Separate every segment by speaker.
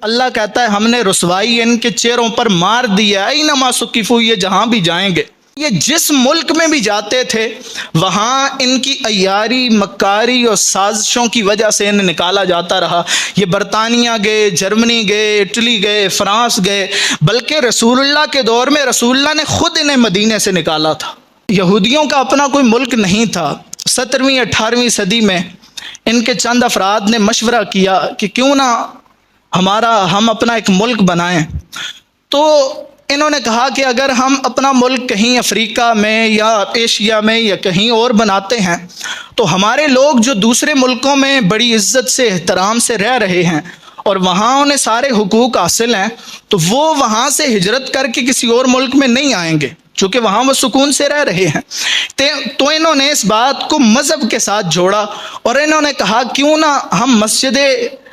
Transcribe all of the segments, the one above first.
Speaker 1: اللہ کہتا ہے ہم نے رسوائی ان کے چہروں پر مار دیا، اینما سقفوا، یہ جہاں بھی جائیں گے، یہ جس ملک میں بھی جاتے تھے وہاں ان کی عیاری، مکاری اور سازشوں کی وجہ سے انہیں نکالا جاتا رہا۔ یہ برطانیہ گئے، جرمنی گئے، اٹلی گئے، فرانس گئے، بلکہ رسول اللہ کے دور میں رسول اللہ نے خود انہیں مدینے سے نکالا تھا۔ یہودیوں کا اپنا کوئی ملک نہیں تھا۔ 17ویں 18ویں صدی میں ان کے چند افراد نے مشورہ کیا کہ کیوں نہ ہم اپنا ایک ملک بنائیں۔ تو انہوں نے کہا کہ اگر ہم اپنا ملک کہیں افریقہ میں یا ایشیا میں یا کہیں اور بناتے ہیں تو ہمارے لوگ جو دوسرے ملکوں میں بڑی عزت سے، احترام سے رہ رہے ہیں اور وہاں انہیں سارے حقوق حاصل ہیں، تو وہ وہاں سے ہجرت کر کے کسی اور ملک میں نہیں آئیں گے چونکہ وہاں وہ سکون سے رہ رہے ہیں۔ تو انہوں نے اس بات کو مذہب کے ساتھ جوڑا اور انہوں نے کہا کیوں نہ ہم مسجد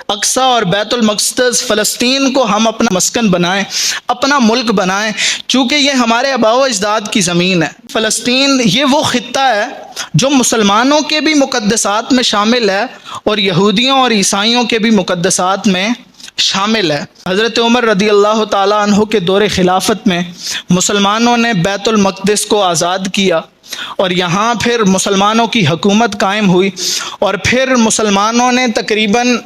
Speaker 1: اقصی اور بیت المقدس فلسطین کو ہم اپنا مسکن بنائیں، اپنا ملک بنائیں، چونکہ یہ ہمارے آباء و اجداد کی زمین ہے۔ فلسطین یہ وہ خطہ ہے جو مسلمانوں کے بھی مقدسات میں شامل ہے اور یہودیوں اور عیسائیوں کے بھی مقدسات میں شامل ہے۔ حضرت عمر رضی اللہ تعالیٰ عنہ کے دور خلافت میں مسلمانوں نے بیت المقدس کو آزاد کیا اور یہاں پھر مسلمانوں کی حکومت قائم ہوئی، اور پھر مسلمانوں نے تقریباً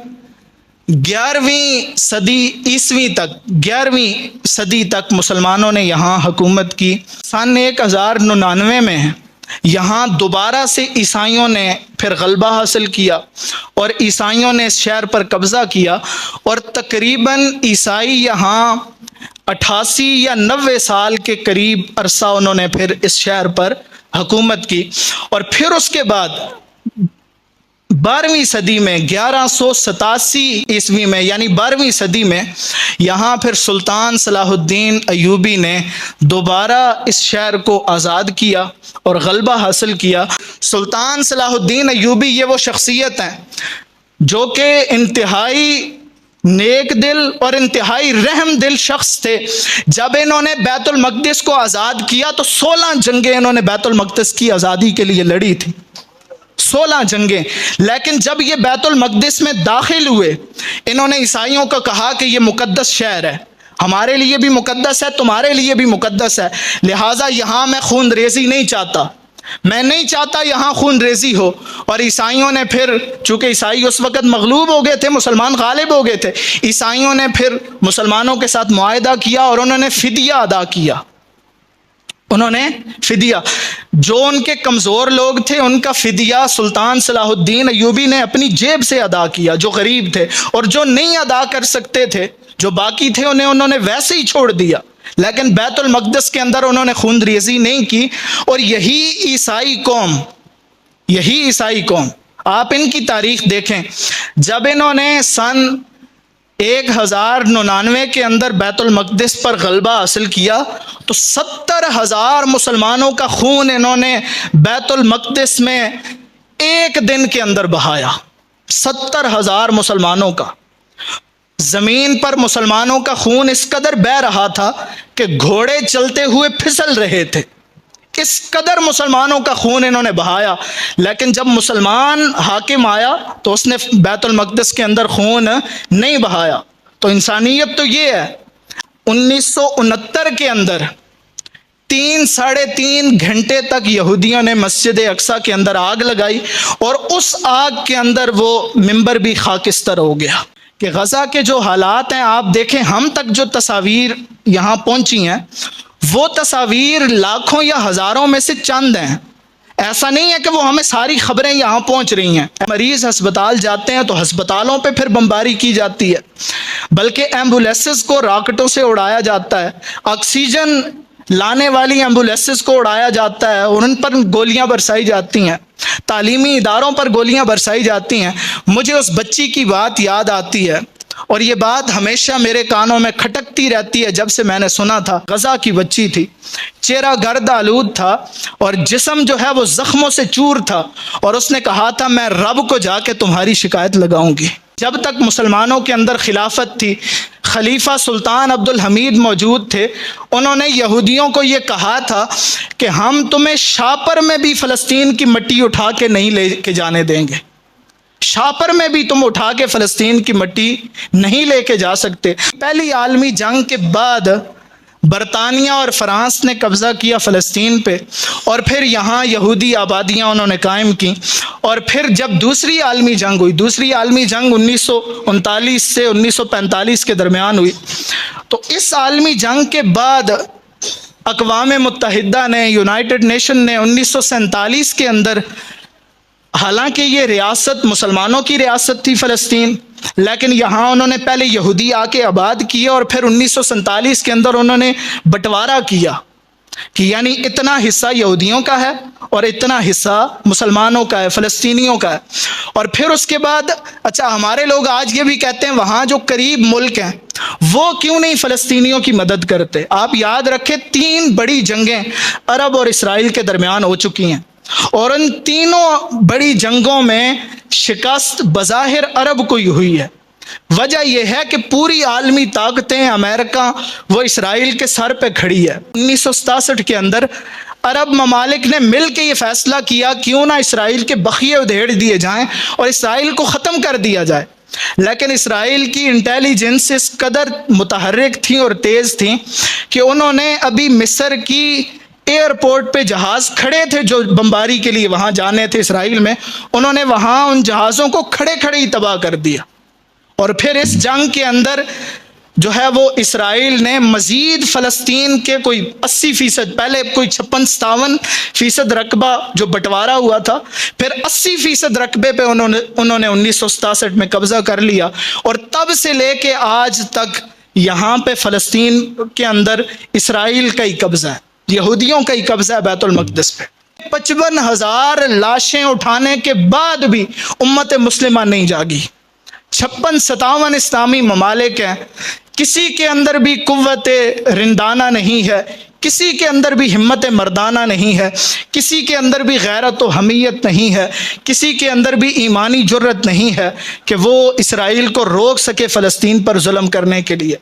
Speaker 1: 11ویں صدی عیسوی تک 11ویں صدی تک مسلمانوں نے یہاں حکومت کی۔ سن 1099 میں یہاں دوبارہ سے عیسائیوں نے پھر غلبہ حاصل کیا اور عیسائیوں نے اس شہر پر قبضہ کیا، اور تقریباً عیسائی یہاں 88 یا 90 سال کے قریب عرصہ انہوں نے پھر اس شہر پر حکومت کی۔ اور پھر اس کے بعد 12ویں صدی میں 1187 عیسوی میں یعنی 12ویں صدی میں یہاں پھر سلطان صلاح الدین ایوبی نے دوبارہ اس شہر کو آزاد کیا اور غلبہ حاصل کیا۔ سلطان صلاح الدین ایوبی یہ وہ شخصیت ہیں جو کہ انتہائی نیک دل اور انتہائی رحم دل شخص تھے۔ جب انہوں نے بیت المقدس کو آزاد کیا تو 16 جنگیں انہوں نے بیت المقدس کی آزادی کے لیے لڑی تھی، 16 جنگیں۔ لیکن جب یہ بیت المقدس میں داخل ہوئے انہوں نے عیسائیوں کو کہا کہ یہ مقدس شہر ہے، ہمارے لیے بھی مقدس ہے، تمہارے لیے بھی مقدس ہے، لہٰذا یہاں میں خون ریزی نہیں چاہتا، میں نہیں چاہتا یہاں خون ریزی ہو۔ اور عیسائیوں نے پھر، چونکہ عیسائی اس وقت مغلوب ہو گئے تھے، مسلمان غالب ہو گئے تھے، عیسائیوں نے پھر مسلمانوں کے ساتھ معاہدہ کیا اور انہوں نے فدیہ ادا کیا۔ انہوں نے فدیہ، جو ان کے کمزور لوگ تھے ان کا فدیہ سلطان صلاح الدین ایوبی نے اپنی جیب سے ادا کیا، جو غریب تھے، اور جو نہیں ادا کر سکتے تھے، جو باقی تھے، انہوں نے ویسے ہی چھوڑ دیا، لیکن بیت المقدس کے اندر انہوں نے خون ریزی نہیں کی۔ اور یہی عیسائی قوم آپ ان کی تاریخ دیکھیں، جب انہوں نے سن 1099 کے اندر بیت المقدس پر غلبہ حاصل کیا تو 70,000 مسلمانوں کا خون انہوں نے بیت المقدس میں ایک دن کے اندر بہایا۔ 70,000 مسلمانوں کا، زمین پر مسلمانوں کا خون اس قدر بہہ رہا تھا کہ گھوڑے چلتے ہوئے پھسل رہے تھے، اس قدر مسلمانوں کا خون انہوں نے بہایا۔ لیکن جب مسلمان حاکم آیا تو اس نے بیت المقدس کے اندر خون نہیں بہایا۔ تو انسانیت تو یہ ہے۔ 1969 کے اندر 3-3.5 گھنٹے تک یہودیوں نے مسجد اقصی کے اندر آگ لگائی اور اس آگ کے اندر وہ ممبر بھی خاکستر ہو گیا۔ کہ غزہ کے جو حالات ہیں آپ دیکھیں، ہم تک جو تصاویر یہاں پہنچی ہیں وہ تصاویر لاکھوں یا ہزاروں میں سے چند ہیں، ایسا نہیں ہے کہ وہ ہمیں ساری خبریں یہاں پہنچ رہی ہیں۔ مریض ہسپتال جاتے ہیں تو ہسپتالوں پہ پھر بمباری کی جاتی ہے، بلکہ ایمبولیسز کو راکٹوں سے اڑایا جاتا ہے، آکسیجن لانے والی ایمبولیسز کو اڑایا جاتا ہے اور ان پر گولیاں برسائی جاتی ہیں، تعلیمی اداروں پر گولیاں برسائی جاتی ہیں۔ مجھے اس بچی کی بات یاد آتی ہے اور یہ بات ہمیشہ میرے کانوں میں کھٹکتی رہتی ہے جب سے میں نے سنا تھا۔ غزہ کی بچی تھی، چہرہ گرد آلود تھا اور جسم جو ہے وہ زخموں سے چور تھا، اور اس نے کہا تھا میں رب کو جا کے تمہاری شکایت لگاؤں گی۔ جب تک مسلمانوں کے اندر خلافت تھی، خلیفہ سلطان عبد الحمید موجود تھے، انہوں نے یہودیوں کو یہ کہا تھا کہ ہم تمہیں شاپر میں بھی فلسطین کی مٹی اٹھا کے نہیں لے کے جانے دیں گے، شاپر میں بھی تم اٹھا کے فلسطین کی مٹی نہیں لے کے جا سکتے۔ پہلی عالمی جنگ کے بعد برطانیہ اور فرانس نے قبضہ کیا فلسطین پہ، اور پھر یہاں یہودی آبادیاں انہوں نے قائم کی، اور پھر جب دوسری عالمی جنگ ہوئی، دوسری عالمی جنگ 1939 سے 1945 کے درمیان ہوئی، تو اس عالمی جنگ کے بعد اقوام متحدہ نے، یونائٹڈ نیشن نے 1947 کے اندر، حالانکہ یہ ریاست مسلمانوں کی ریاست تھی فلسطین، لیکن یہاں انہوں نے پہلے یہودی آ کے آباد کیے، اور پھر 1947 کے اندر انہوں نے بٹوارا کیا کہ یعنی اتنا حصہ یہودیوں کا ہے اور اتنا حصہ مسلمانوں کا ہے، فلسطینیوں کا ہے۔ اور پھر اس کے بعد اچھا ہمارے لوگ آج یہ بھی کہتے ہیں وہاں جو قریب ملک ہیں وہ کیوں نہیں فلسطینیوں کی مدد کرتے؟ آپ یاد رکھیں 3 بڑی جنگیں عرب اور اسرائیل کے درمیان ہو چکی ہیں، اور ان تینوں بڑی جنگوں میں شکست بظاہر عرب کو ہی ہوئی ہے۔ وجہ یہ ہے کہ پوری عالمی طاقتیں، امریکہ وہ اسرائیل کے سر پہ کھڑی ہے۔ 1967 کے اندر عرب ممالک نے مل کے یہ فیصلہ کیا کیوں نہ اسرائیل کے بقیے ادھیڑ دیے جائیں اور اسرائیل کو ختم کر دیا جائے، لیکن اسرائیل کی انٹیلیجنس اس قدر متحرک تھیں اور تیز تھیں کہ انہوں نے ابھی مصر کی ایئرپورٹ پہ جہاز کھڑے تھے جو بمباری کے لیے وہاں جانے تھے اسرائیل میں، انہوں نے وہاں ان جہازوں کو کھڑے کھڑے ہی تباہ کر دیا۔ اور پھر اس جنگ کے اندر جو ہے وہ اسرائیل نے مزید فلسطین کے کوئی 80%، پہلے کوئی 56-57% رقبہ جو بٹوارا ہوا تھا، پھر 80% رقبے پہ انہوں نے 1967 میں قبضہ کر لیا، اور تب سے لے کے آج تک یہاں پہ فلسطین کے اندر اسرائیل کا ہی قبضہ ہے، یہودیوں کا ہی قبضہ ہے بیت المقدس پہ۔ 55,000 لاشیں اٹھانے کے بعد بھی امت مسلمہ نہیں جاگی۔ 56-57 اسلامی ممالک ہیں، کسی کے اندر بھی قوت رندانہ نہیں ہے، کسی کے اندر بھی ہمت مردانہ نہیں ہے، کسی کے اندر بھی غیرت و حمیت نہیں ہے، کسی کے اندر بھی ایمانی جرت نہیں ہے کہ وہ اسرائیل کو روک سکے فلسطین پر ظلم کرنے کے لیے۔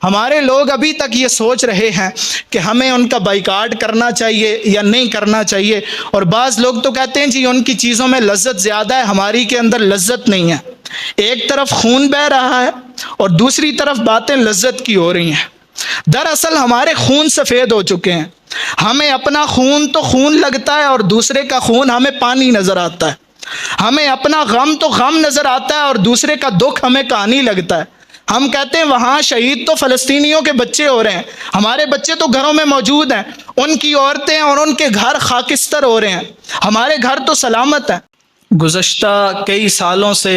Speaker 1: ہمارے لوگ ابھی تک یہ سوچ رہے ہیں کہ ہمیں ان کا بائیکاٹ کرنا چاہیے یا نہیں کرنا چاہیے، اور بعض لوگ تو کہتے ہیں جی ان کی چیزوں میں لذت زیادہ ہے، ہماری کے اندر لذت نہیں ہے۔ ایک طرف خون بہہ رہا ہے اور دوسری طرف باتیں لذت کی ہو رہی ہیں۔ دراصل ہمارے خون سفید ہو چکے ہیں، ہمیں اپنا خون تو خون لگتا ہے اور دوسرے کا خون ہمیں پانی نظر آتا ہے، ہمیں اپنا غم تو غم نظر آتا ہے اور دوسرے کا دکھ ہمیں کہانی لگتا ہے۔ ہم کہتے ہیں وہاں شہید تو فلسطینیوں کے بچے ہو رہے ہیں، ہمارے بچے تو گھروں میں موجود ہیں، ان کی عورتیں اور ان کے گھر خاکستر ہو رہے ہیں، ہمارے گھر تو سلامت ہیں۔ گزشتہ کئی سالوں سے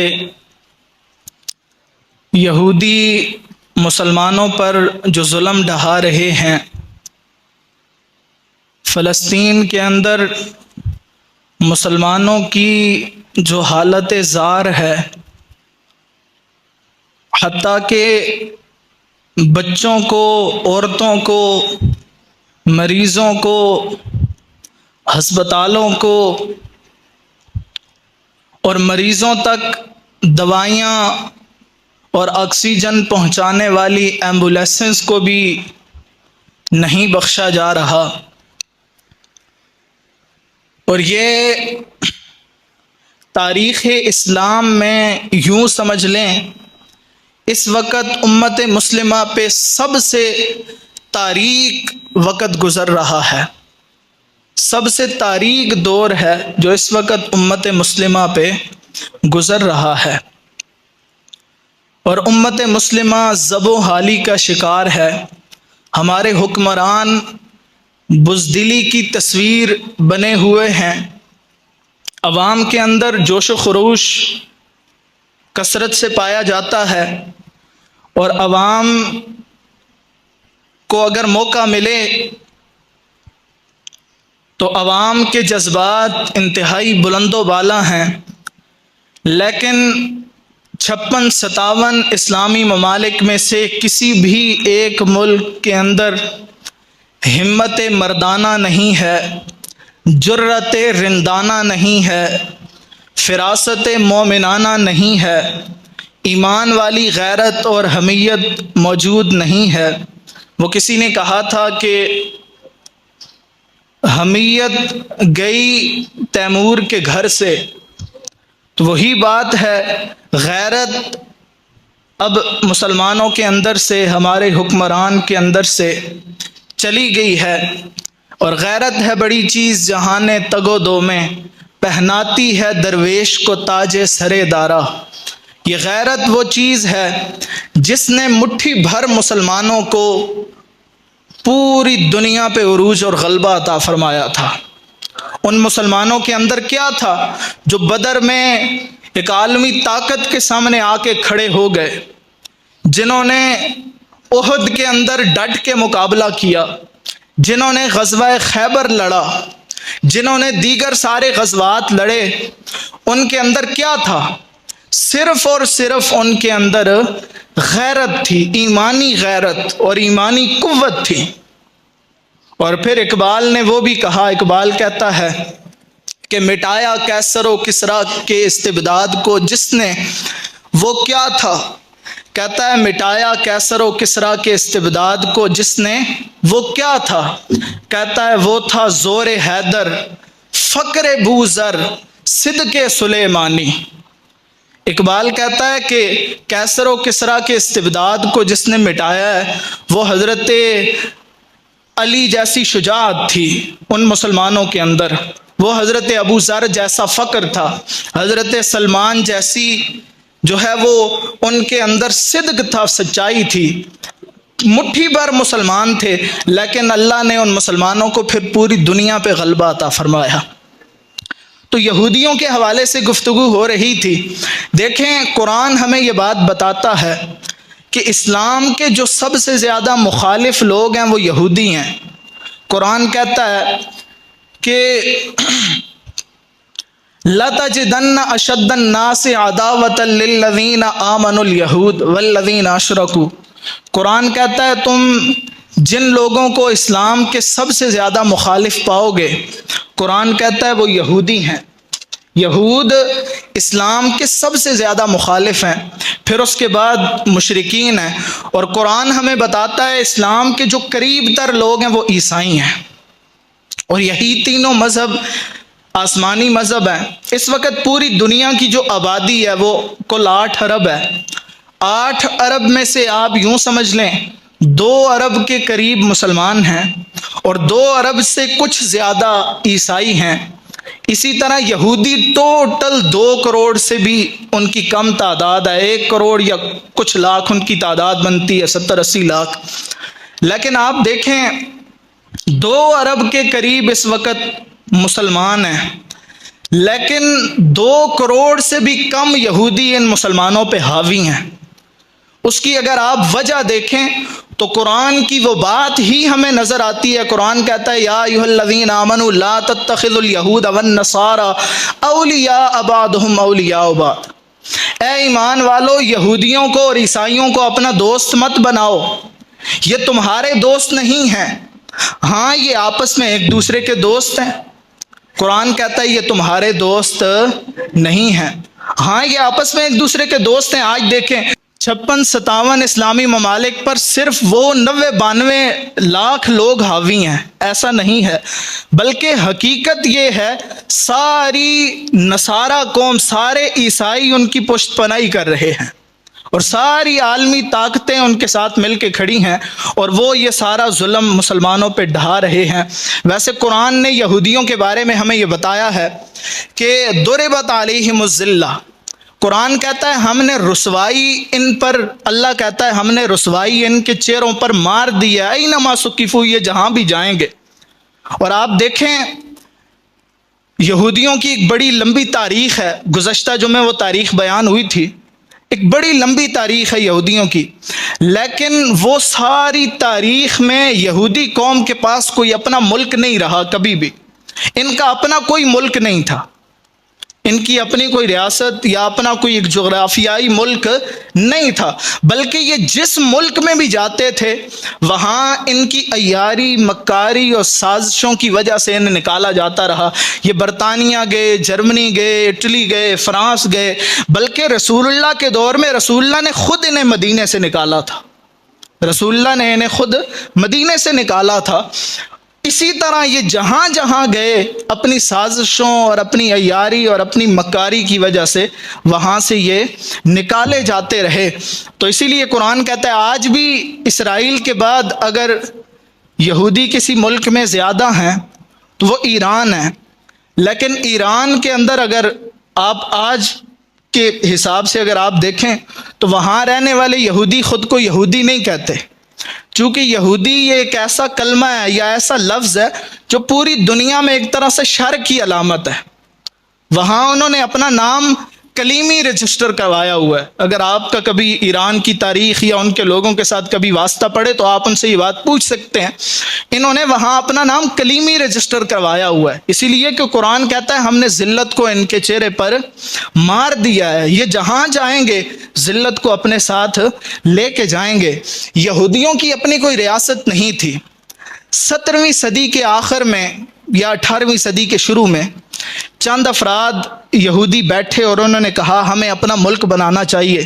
Speaker 1: یہودی مسلمانوں پر جو ظلم ڈھا رہے ہیں، فلسطین کے اندر مسلمانوں کی جو حالت زار ہے، حتیٰ کہ بچوں کو، عورتوں کو، مریضوں کو، ہسپتالوں کو اور مریضوں تک دوائیاں اور آکسیجن پہنچانے والی ایمبولینسز کو بھی نہیں بخشا جا رہا۔ اور یہ تاریخ اسلام میں یوں سمجھ لیں اس وقت امت مسلمہ پہ سب سے تاریک وقت گزر رہا ہے، سب سے تاریک دور ہے جو اس وقت امت مسلمہ پہ گزر رہا ہے، اور امت مسلمہ ذب و حالی کا شکار ہے۔ ہمارے حکمران بزدلی کی تصویر بنے ہوئے ہیں، عوام کے اندر جوش و خروش کثرت سے پایا جاتا ہے، اور عوام کو اگر موقع ملے تو عوام کے جذبات انتہائی بلند و بالا ہیں، لیکن 56-57 اسلامی ممالک میں سے کسی بھی ایک ملک کے اندر ہمت مردانہ نہیں ہے، جرت رندانہ نہیں ہے، فراست مومنانہ نہیں ہے، ایمان والی غیرت اور حمیت موجود نہیں ہے۔ وہ کسی نے کہا تھا کہ حمیت گئی تیمور کے گھر سے تو وہی بات ہے، غیرت اب مسلمانوں کے اندر سے، ہمارے حکمران کے اندر سے چلی گئی ہے، اور غیرت ہے بڑی چیز جہان تگ و دو میں، پہناتی ہے درویش کو تاج سرے دارا۔ یہ غیرت وہ چیز ہے جس نے مٹھی بھر مسلمانوں کو پوری دنیا پہ عروج اور غلبہ عطا فرمایا تھا۔ ان مسلمانوں کے اندر کیا تھا جو بدر میں ایک عالمی طاقت کے سامنے آ کے کھڑے ہو گئے، جنہوں نے احد کے اندر ڈٹ کے مقابلہ کیا، جنہوں نے غزوہ خیبر لڑا، جنہوں نے دیگر سارے غزوات لڑے، ان کے اندر کیا تھا؟ صرف اور صرف ان کے اندر غیرت تھی، ایمانی غیرت اور ایمانی قوت تھی۔ اور پھر اقبال نے وہ بھی کہا، اقبال کہتا ہے کہ مٹایا کیسر و کسریٰ کے استبداد کو جس نے، وہ کیا تھا؟ کہتا ہے مٹایا کیسر و کسریٰ کے استبداد کو جس نے، وہ کیا تھا؟ کہتا ہے وہ تھا زور حیدر، فقر بوذر، صدق سلیمانی۔ اقبال کہتا ہے کہ کیسر و کسریٰ کے استبداد کو جس نے مٹایا ہے وہ حضرت علی جیسی شجاعت تھی ان مسلمانوں کے اندر، وہ حضرت ابو ذر جیسا فقر تھا، حضرت سلمان جیسی جو ہے وہ ان کے اندر صدق تھا، سچائی تھی۔ مٹھی بھر مسلمان تھے، لیکن اللہ نے ان مسلمانوں کو پھر پوری دنیا پہ غلبہ عطا فرمایا۔ تو یہودیوں کے حوالے سے گفتگو ہو رہی تھی۔ دیکھیں قرآن ہمیں یہ بات بتاتا ہے کہ اسلام کے جو سب سے زیادہ مخالف لوگ ہیں وہ یہودی ہیں۔ قرآن کہتا ہے کہ لَتَجِدَنَّ أَشَدَّ النَّاسِ عَدَاوَةً لِلَّذِينَ آمَنُوا الْيَهُودَ وَالَّذِينَ أَشْرَكُوا۔ قرآن کہتا ہے تم جن لوگوں کو اسلام کے سب سے زیادہ مخالف پاؤ گے، قرآن کہتا ہے وہ یہودی ہیں۔ یہود اسلام کے سب سے زیادہ مخالف ہیں، پھر اس کے بعد مشرکین ہیں، اور قرآن ہمیں بتاتا ہے اسلام کے جو قریب تر لوگ ہیں وہ عیسائی ہیں۔ اور یہی تینوں مذہب آسمانی مذہب ہیں۔ اس وقت پوری دنیا کی جو آبادی ہے وہ کل 8 ارب ہے۔ 8 ارب میں سے آپ یوں سمجھ لیں 2 ارب کے قریب مسلمان ہیں، اور 2 ارب سے کچھ زیادہ عیسائی ہیں۔ اسی طرح یہودی ٹوٹل 2 کروڑ سے بھی ان کی کم تعداد ہے، 1 کروڑ یا کچھ لاکھ ان کی تعداد بنتی ہے، 70-80 لاکھ۔ لیکن آپ دیکھیں 2 ارب کے قریب اس وقت مسلمان ہیں، لیکن 2 کروڑ سے بھی کم یہودی ان مسلمانوں پہ حاوی ہیں۔ اس کی اگر آپ وجہ دیکھیں تو قرآن کی وہ بات ہی ہمیں نظر آتی ہے۔ قرآن کہتا ہے یا ایھا الذین آمنوا لا تتخذوا اليہود والنصارى اولیاء بعضهم اولیاء بعض۔ اے ایمان والو، یہودیوں کو اور عیسائیوں کو اپنا دوست مت بناؤ، یہ تمہارے دوست نہیں ہیں۔ ہاں یہ آپس میں ایک دوسرے کے دوست ہیں، قرآن کہتا ہے یہ تمہارے دوست نہیں ہیں۔ ہاں یہ آپس میں ایک دوسرے کے دوست ہیں۔ آج دیکھیں 56-57 اسلامی ممالک پر صرف وہ 90-92 لاکھ لوگ حاوی ہیں، ایسا نہیں ہے، بلکہ حقیقت یہ ہے ساری نصارہ قوم، سارے عیسائی ان کی پشت پناہی کر رہے ہیں، اور ساری عالمی طاقتیں ان کے ساتھ مل کے کھڑی ہیں، اور وہ یہ سارا ظلم مسلمانوں پہ ڈھا رہے ہیں۔ ویسے قرآن نے یہودیوں کے بارے میں ہمیں یہ بتایا ہے کہ ضربت علیہم الذلہ، قرآن کہتا ہے ہم نے رسوائی ان پر، اللہ کہتا ہے ہم نے رسوائی ان کے چہروں پر مار دی ہے، اینما ثقفوا، یہ جہاں بھی جائیں گے۔ اور آپ دیکھیں یہودیوں کی ایک بڑی لمبی تاریخ ہے، گزشتہ جمعے وہ تاریخ بیان ہوئی تھی، ایک بڑی لمبی تاریخ ہے یہودیوں کی، لیکن وہ ساری تاریخ میں یہودی قوم کے پاس کوئی اپنا ملک نہیں رہا، کبھی بھی ان کا اپنا کوئی ملک نہیں تھا، ان کی اپنی کوئی ریاست یا اپنا کوئی ایک جغرافیائی ملک نہیں تھا، بلکہ یہ جس ملک میں بھی جاتے تھے وہاں ان کی عیاری، مکاری اور سازشوں کی وجہ سے انہیں نکالا جاتا رہا۔ یہ برطانیہ گئے، جرمنی گئے، اٹلی گئے، فرانس گئے، بلکہ رسول اللہ کے دور میں رسول اللہ نے خود انہیں مدینے سے نکالا تھا، رسول اللہ نے انہیں خود مدینے سے نکالا تھا۔ اسی طرح یہ جہاں جہاں گئے اپنی سازشوں اور اپنی عیاری اور اپنی مکاری کی وجہ سے وہاں سے یہ نکالے جاتے رہے۔ تو اسی لیے قرآن کہتا ہے آج بھی اسرائیل کے بعد اگر یہودی کسی ملک میں زیادہ ہیں تو وہ ایران ہے، لیکن ایران کے اندر اگر آپ آج کے حساب سے اگر آپ دیکھیں تو وہاں رہنے والے یہودی خود کو یہودی نہیں کہتے، چونکہ یہودی یہ ایک ایسا کلمہ ہے یا ایسا لفظ ہے جو پوری دنیا میں ایک طرح سے شر کی علامت ہے۔ وہاں انہوں نے اپنا نام کلیمی رجسٹر کروایا ہوا ہے۔ اگر آپ کا کبھی ایران کی تاریخ یا ان کے لوگوں کے ساتھ کبھی واسطہ پڑے تو آپ ان سے یہ بات پوچھ سکتے ہیں، انہوں نے وہاں اپنا نام کلیمی رجسٹر کروایا ہوا ہے، اسی لیے کہ قرآن کہتا ہے ہم نے ذلت کو ان کے چہرے پر مار دیا ہے، یہ جہاں جائیں گے ذلت کو اپنے ساتھ لے کے جائیں گے۔ یہودیوں کی اپنی کوئی ریاست نہیں تھی۔ 17ویں صدی کے آخر میں یا 18ویں صدی کے شروع میں چند افراد یہودی بیٹھے اور انہوں نے کہا ہمیں اپنا ملک بنانا چاہیے۔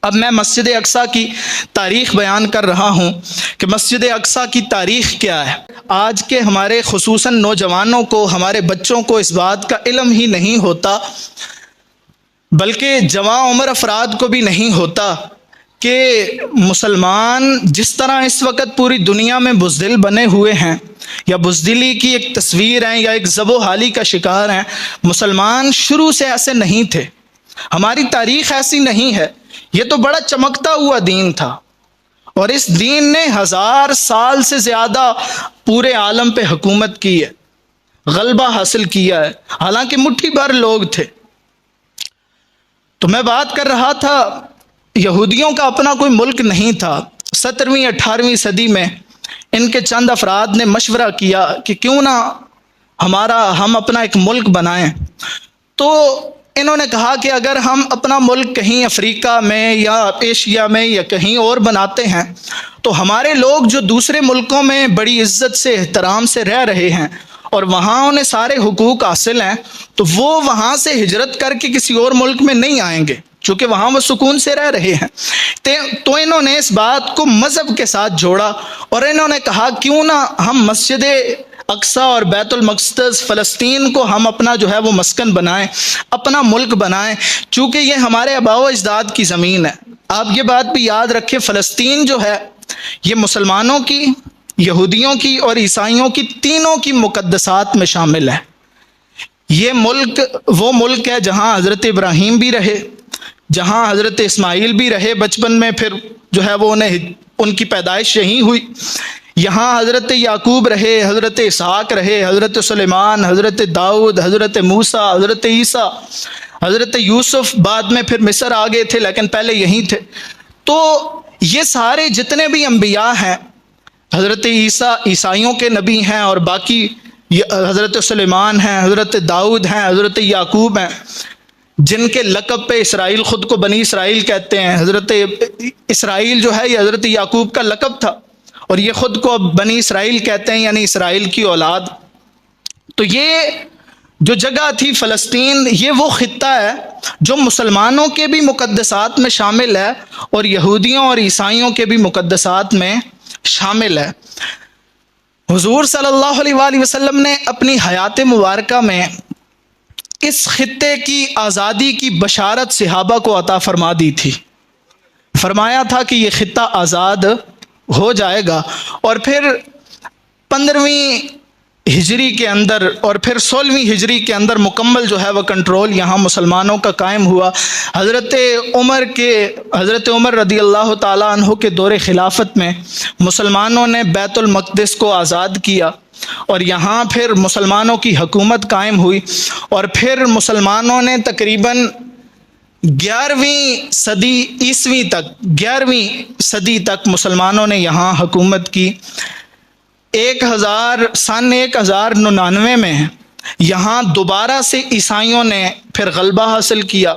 Speaker 1: اب میں مسجد اقصیٰ کی تاریخ بیان کر رہا ہوں کہ مسجد اقصیٰ کی تاریخ کیا ہے۔ آج کے ہمارے خصوصاً نوجوانوں کو، ہمارے بچوں کو اس بات کا علم ہی نہیں ہوتا، بلکہ جوان عمر افراد کو بھی نہیں ہوتا کہ مسلمان جس طرح اس وقت پوری دنیا میں بزدل بنے ہوئے ہیں یا بزدلی کی ایک تصویر ہیں یا ایک ذب و حالی کا شکار ہیں، مسلمان شروع سے ایسے نہیں تھے، ہماری تاریخ ایسی نہیں ہے۔ یہ تو بڑا چمکتا ہوا دین تھا اور اس دین نے 1000 سال سے زیادہ پورے عالم پہ حکومت کی ہے، غلبہ حاصل کیا ہے، حالانکہ مٹھی بھر لوگ تھے۔ تو میں بات کر رہا تھا یہودیوں کا اپنا کوئی ملک نہیں تھا۔ 17ویں 18ویں صدی میں ان کے چند افراد نے مشورہ کیا کہ کیوں نہ ہم اپنا ایک ملک بنائیں۔ تو انہوں نے کہا کہ اگر ہم اپنا ملک کہیں افریقہ میں یا ایشیا میں یا کہیں اور بناتے ہیں تو ہمارے لوگ جو دوسرے ملکوں میں بڑی عزت سے احترام سے رہ رہے ہیں اور وہاں انہیں سارے حقوق حاصل ہیں تو وہ وہاں سے ہجرت کر کے کسی اور ملک میں نہیں آئیں گے، چونکہ وہاں وہ سکون سے رہ رہے ہیں۔ تو انہوں نے اس بات کو مذہب کے ساتھ جوڑا اور انہوں نے کہا کیوں نہ ہم مسجد اقصیٰ اور بیت المقدس فلسطین کو ہم اپنا جو ہے وہ مسکن بنائیں، اپنا ملک بنائیں، چونکہ یہ ہمارے آباء و اجداد کی زمین ہے۔ آپ یہ بات بھی یاد رکھیں، فلسطین جو ہے یہ مسلمانوں کی، یہودیوں کی اور عیسائیوں کی تینوں کی مقدسات میں شامل ہے۔ یہ ملک وہ ملک ہے جہاں حضرت ابراہیم بھی رہے، جہاں حضرت اسماعیل بھی رہے بچپن میں، پھر جو ہے وہ ان کی پیدائش یہیں ہوئی۔ یہاں حضرت یعقوب رہے، حضرت اسحاق رہے، حضرت سلیمان، حضرت داؤد، حضرت موسیٰ، حضرت عیسیٰ، حضرت یوسف، بعد میں پھر مصر آ گئے تھے لیکن پہلے یہیں تھے۔ تو یہ سارے جتنے بھی انبیاء ہیں، حضرت عیسیٰ عیسائیوں کے نبی ہیں اور باقی حضرت سلیمان ہیں، حضرت داؤد ہیں، حضرت یعقوب ہیں، جن کے لقب پہ اسرائیل خود کو بنی اسرائیل کہتے ہیں۔ حضرت اسرائیل جو ہے یہ حضرت یعقوب کا لقب تھا اور یہ خود کو اب بنی اسرائیل کہتے ہیں، یعنی اسرائیل کی اولاد۔ تو یہ جو جگہ تھی فلسطین، یہ وہ خطہ ہے جو مسلمانوں کے بھی مقدسات میں شامل ہے اور یہودیوں اور عیسائیوں کے بھی مقدسات میں شامل ہے۔ حضور صلی اللہ علیہ وآلہ وسلم نے اپنی حیات مبارکہ میں اس خطے کی آزادی کی بشارت صحابہ کو عطا فرما دی تھی۔ فرمایا تھا کہ یہ خطہ آزاد ہو جائے گا، اور پھر 15ویں ہجری کے اندر اور پھر 16ویں ہجری کے اندر مکمل جو ہے وہ کنٹرول یہاں مسلمانوں کا قائم ہوا۔ حضرت عمر رضی اللہ تعالیٰ عنہ کے دور خلافت میں مسلمانوں نے بیت المقدس کو آزاد کیا اور یہاں پھر مسلمانوں کی حکومت قائم ہوئی، اور پھر مسلمانوں نے تقریباً 11ویں صدی عیسوی تک 11ویں صدی تک مسلمانوں نے یہاں حکومت کی۔ سن 1099 میں یہاں دوبارہ سے عیسائیوں نے پھر غلبہ حاصل کیا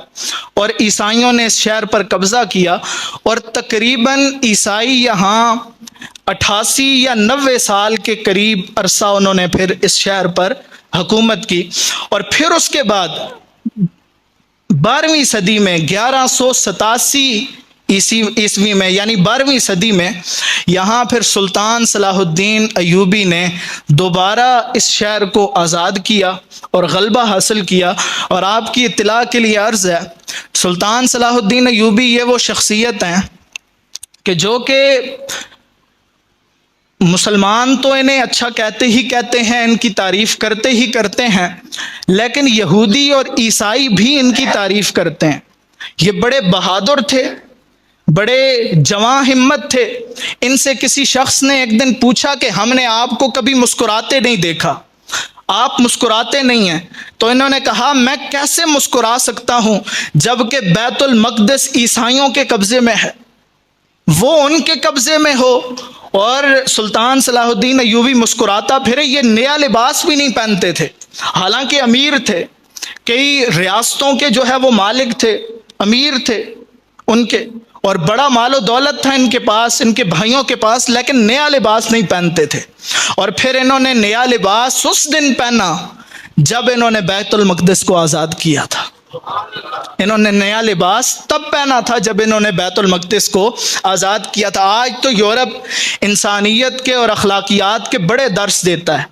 Speaker 1: اور عیسائیوں نے اس شہر پر قبضہ کیا، اور تقریباً عیسائی یہاں 88 یا 90 سال کے قریب عرصہ انہوں نے پھر اس شہر پر حکومت کی۔ اور پھر اس کے بعد 12ویں صدی میں 1187 عیسوی میں یعنی 12ویں صدی میں یہاں پھر سلطان صلاح الدین ایوبی نے دوبارہ اس شہر کو آزاد کیا اور غلبہ حاصل کیا۔ اور آپ کی اطلاع کے لیے عرض ہے، سلطان صلاح الدین ایوبی یہ وہ شخصیت ہیں کہ جو کہ مسلمان تو انہیں اچھا کہتے ہی کہتے ہیں، ان کی تعریف کرتے ہی کرتے ہیں، لیکن یہودی اور عیسائی بھی ان کی تعریف کرتے ہیں۔ یہ بڑے بہادر تھے، بڑے جواں ہمت تھے۔ ان سے کسی شخص نے ایک دن پوچھا کہ ہم نے آپ کو کبھی مسکراتے نہیں دیکھا، آپ مسکراتے نہیں ہیں۔ تو انہوں نے کہا میں کیسے مسکرا سکتا ہوں جبکہ بیت المقدس عیسائیوں کے قبضے میں ہے، وہ ان کے قبضے میں ہو۔ اور سلطان صلاح الدین ایوبی مسکراتا پھرے، یہ نیا لباس بھی نہیں پہنتے تھے، حالانکہ امیر تھے، کئی ریاستوں کے جو ہے وہ مالک تھے، امیر تھے ان کے، اور بڑا مال و دولت تھا ان کے پاس، ان کے بھائیوں کے پاس، لیکن نیا لباس نہیں پہنتے تھے۔ اور پھر انہوں نے نیا لباس اس دن پہنا جب انہوں نے بیت المقدس کو آزاد کیا تھا۔ انہوں نے نیا لباس تب پہنا تھا جب انہوں نے بیت المقدس کو آزاد کیا تھا۔ آج تو یورپ انسانیت کے اور اخلاقیات کے بڑے درس دیتا ہے،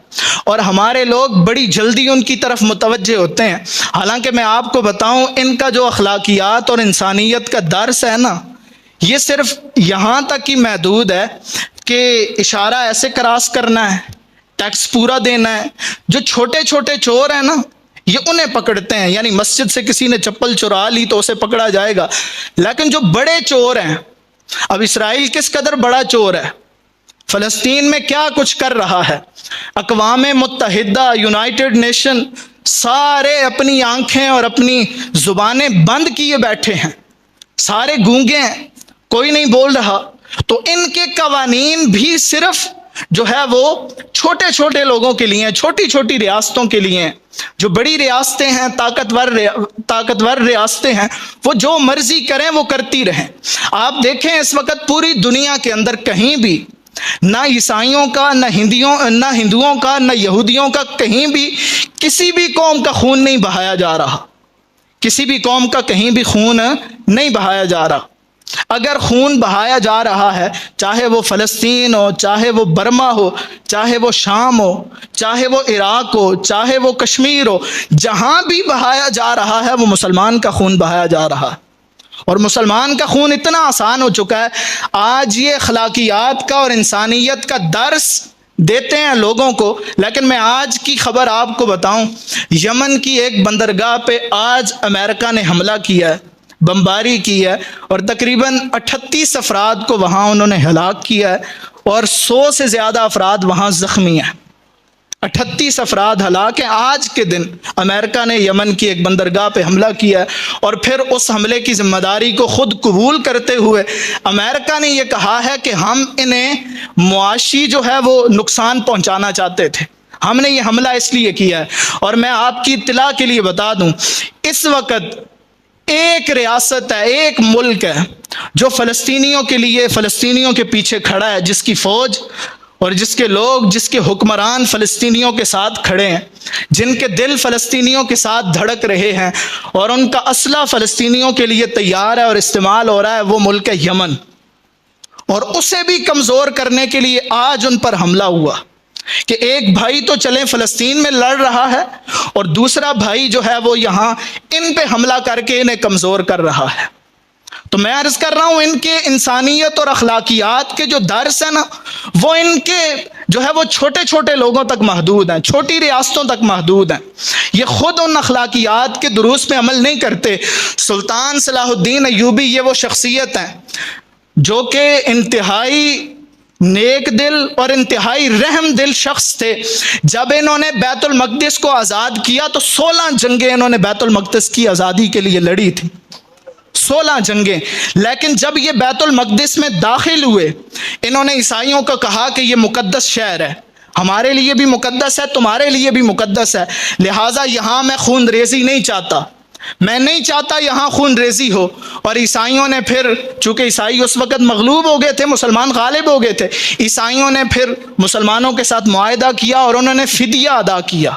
Speaker 1: اور ہمارے لوگ بڑی جلدی ان کی طرف متوجہ ہوتے ہیں، حالانکہ میں آپ کو بتاؤں ان کا جو اخلاقیات اور انسانیت کا درس ہے نا، یہ صرف یہاں تک ہی محدود ہے کہ اشارہ ایسے کراس کرنا ہے، ٹیکس پورا دینا ہے۔ جو چھوٹے چھوٹے چور ہیں نا، یہ انہیں پکڑتے ہیں، یعنی مسجد سے کسی نے چپل چرا لی تو اسے پکڑا جائے گا، لیکن جو بڑے چور ہیں، اب اسرائیل کس قدر بڑا چور ہے، فلسطین میں کیا کچھ کر رہا ہے، اقوام متحدہ، یونائٹڈ نیشن، سارے اپنی آنکھیں اور اپنی زبانیں بند کیے بیٹھے ہیں، سارے گونگے ہیں، کوئی نہیں بول رہا۔ تو ان کے قوانین بھی صرف جو ہے وہ چھوٹے چھوٹے لوگوں کے لیے ہیں، چھوٹی چھوٹی ریاستوں کے لیے ہیں۔ جو بڑی ریاستیں ہیں، طاقتور ریاستیں ہیں، وہ جو مرضی کریں وہ کرتی رہیں۔ آپ دیکھیں اس وقت پوری دنیا کے اندر کہیں بھی نہ عیسائیوں کا، نہ ہندوؤں کا، نہ یہودیوں کا، کہیں بھی کسی بھی قوم کا خون نہیں بہایا جا رہا، کسی بھی قوم کا کہیں بھی خون نہیں بہایا جا رہا۔ اگر خون بہایا جا رہا ہے، چاہے وہ فلسطین ہو، چاہے وہ برما ہو، چاہے وہ شام ہو، چاہے وہ عراق ہو، چاہے وہ کشمیر ہو، جہاں بھی بہایا جا رہا ہے وہ مسلمان کا خون بہایا جا رہا ہے۔ اور مسلمان کا خون اتنا آسان ہو چکا ہے، آج یہ اخلاقیات کا اور انسانیت کا درس دیتے ہیں لوگوں کو۔ لیکن میں آج کی خبر آپ کو بتاؤں، یمن کی ایک بندرگاہ پہ آج امریکہ نے حملہ کیا ہے، بمباری کی ہے، اور تقریباً 38 افراد کو وہاں انہوں نے ہلاک کیا ہے، اور 100 سے زیادہ افراد وہاں زخمی ہیں۔ 38 افراد ہلاک ہیں۔ آج کے دن امریکہ نے یمن کی ایک بندرگاہ پہ حملہ کیا ہے، اور پھر اس حملے کی ذمہ داری کو خود قبول کرتے ہوئے امریکہ نے یہ کہا ہے کہ ہم انہیں معاشی جو ہے وہ نقصان پہنچانا چاہتے تھے، ہم نے یہ حملہ اس لیے کیا ہے۔ اور میں آپ کی اطلاع کے لیے بتا دوں، اس وقت ایک ریاست ہے، ایک ملک ہے جو فلسطینیوں کے لیے، فلسطینیوں کے پیچھے کھڑا ہے، جس کی فوج اور جس کے لوگ، جس کے حکمران فلسطینیوں کے ساتھ کھڑے ہیں، جن کے دل فلسطینیوں کے ساتھ دھڑک رہے ہیں، اور ان کا اسلحہ فلسطینیوں کے لیے تیار ہے اور استعمال ہو رہا ہے، وہ ملک ہے یمن۔ اور اسے بھی کمزور کرنے کے لیے آج ان پر حملہ ہوا کہ ایک بھائی تو چلیں فلسطین میں لڑ رہا ہے، اور دوسرا بھائی جو ہے وہ یہاں ان پہ حملہ کر کے انہیں کمزور کر رہا ہے۔ تو میں عرض کر رہا ہوں، ان کے انسانیت اور اخلاقیات کے جو درس ہیں نا، وہ ان کے جو ہے وہ چھوٹے چھوٹے لوگوں تک محدود ہیں، چھوٹی ریاستوں تک محدود ہیں۔ یہ خود ان اخلاقیات کے دروس پہ عمل نہیں کرتے۔ سلطان صلاح الدین ایوبی یہ وہ شخصیت ہیں جو کہ انتہائی نیک دل اور انتہائی رحم دل شخص تھے۔ جب انہوں نے بیت المقدس کو آزاد کیا تو 16 جنگیں انہوں نے بیت المقدس کی آزادی کے لیے لڑی تھی، 16 جنگیں۔ لیکن جب یہ بیت المقدس میں داخل ہوئے، انہوں نے عیسائیوں کو کہا کہ یہ مقدس شہر ہے، ہمارے لیے بھی مقدس ہے، تمہارے لیے بھی مقدس ہے، لہٰذا یہاں میں خون ریزی نہیں چاہتا، میں نہیں چاہتا یہاں خون ریزی ہو۔ اور عیسائیوں نے پھر، چونکہ عیسائی اس وقت مغلوب ہو گئے تھے، مسلمان غالب ہو گئے تھے، عیسائیوں نے پھر مسلمانوں کے ساتھ معاہدہ کیا اور انہوں نے فدیہ ادا کیا،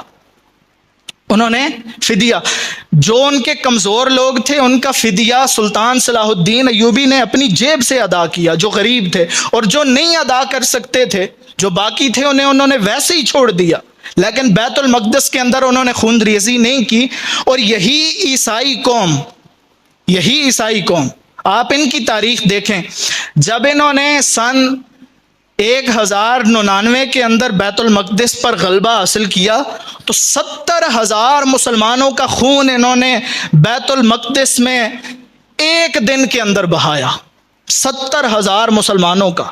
Speaker 1: انہوں نے فدیہ، جو ان کے کمزور لوگ تھے ان کا فدیہ سلطان صلاح الدین ایوبی نے اپنی جیب سے ادا کیا، جو غریب تھے، اور جو نہیں ادا کر سکتے تھے، جو باقی تھے، انہوں نے ویسے ہی چھوڑ دیا، لیکن بیت المقدس کے اندر انہوں نے خون ریزی نہیں کی۔ اور یہی عیسائی قوم آپ ان کی تاریخ دیکھیں، جب انہوں نے سن 1099 کے اندر بیت المقدس پر غلبہ حاصل کیا تو 70,000 مسلمانوں کا خون انہوں نے بیت المقدس میں ایک دن کے اندر بہایا۔ 70,000 مسلمانوں کا،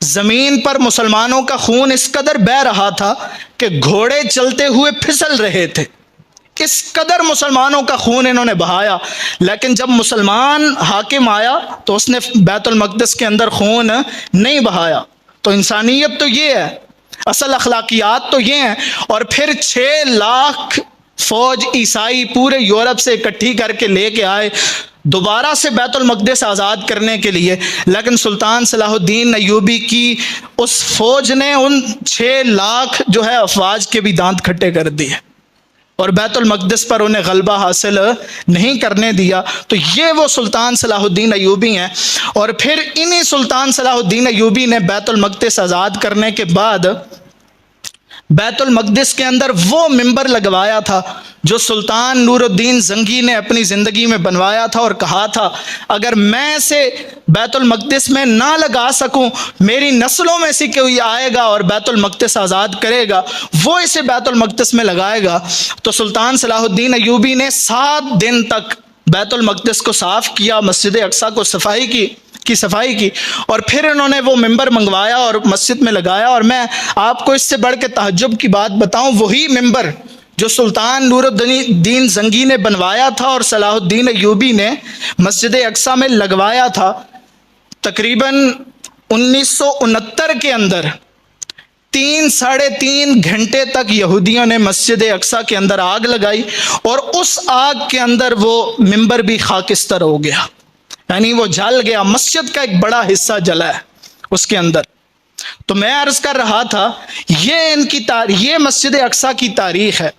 Speaker 1: زمین پر مسلمانوں کا خون اس قدر بہہ رہا تھا کہ گھوڑے چلتے ہوئے پھسل رہے تھے، اس قدر مسلمانوں کا خون انہوں نے بہایا۔ لیکن جب مسلمان حاکم آیا تو اس نے بیت المقدس کے اندر خون نہیں بہایا۔ تو انسانیت تو یہ ہے، اصل اخلاقیات تو یہ ہیں۔ اور پھر 6 لاکھ فوج عیسائی پورے یورپ سے اکٹھی کر کے لے کے آئے دوبارہ سے بیت المقدس آزاد کرنے کے لیے، لیکن سلطان صلاح الدین ایوبی کی اس فوج نے ان 6 لاکھ جو ہے افواج کے بھی دانت کھٹے کر دیے اور بیت المقدس پر انہیں غلبہ حاصل نہیں کرنے دیا۔ تو یہ وہ سلطان صلاح الدین ایوبی ہیں۔ اور پھر انہی سلطان صلاح الدین ایوبی نے بیت المقدس آزاد کرنے کے بعد بیت المقدس کے اندر وہ منبر لگوایا تھا جو سلطان نور الدین زنگی نے اپنی زندگی میں بنوایا تھا، اور کہا تھا اگر میں اسے بیت المقدس میں نہ لگا سکوں، میری نسلوں میں سے کوئی آئے گا اور بیت المقدس آزاد کرے گا، وہ اسے بیت المقدس میں لگائے گا۔ تو سلطان صلاح الدین ایوبی نے 7 دن تک بیت المقدس کو صاف کیا، مسجد اقصیٰ کو صفائی کی، اور پھر انہوں نے وہ ممبر منگوایا اور مسجد میں لگایا۔ اور میں آپ کو اس سے بڑھ کے تعجب کی بات بتاؤں، وہی ممبر جو سلطان نور الدین زنگی نے بنوایا تھا اور صلاح الدین ایوبی نے مسجد اقصیٰ میں لگوایا تھا، تقریباً 1969 کے اندر 3-3.5 گھنٹے تک یہودیوں نے مسجد اقصیٰ کے اندر آگ لگائی، اور اس آگ کے اندر وہ ممبر بھی خاکستر ہو گیا، یعنی وہ جل گیا، مسجد کا ایک بڑا حصہ جلا ہے اس کے اندر۔ تو میں عرض کر رہا تھا یہ مسجد اقصیٰ کی تاریخ ہے۔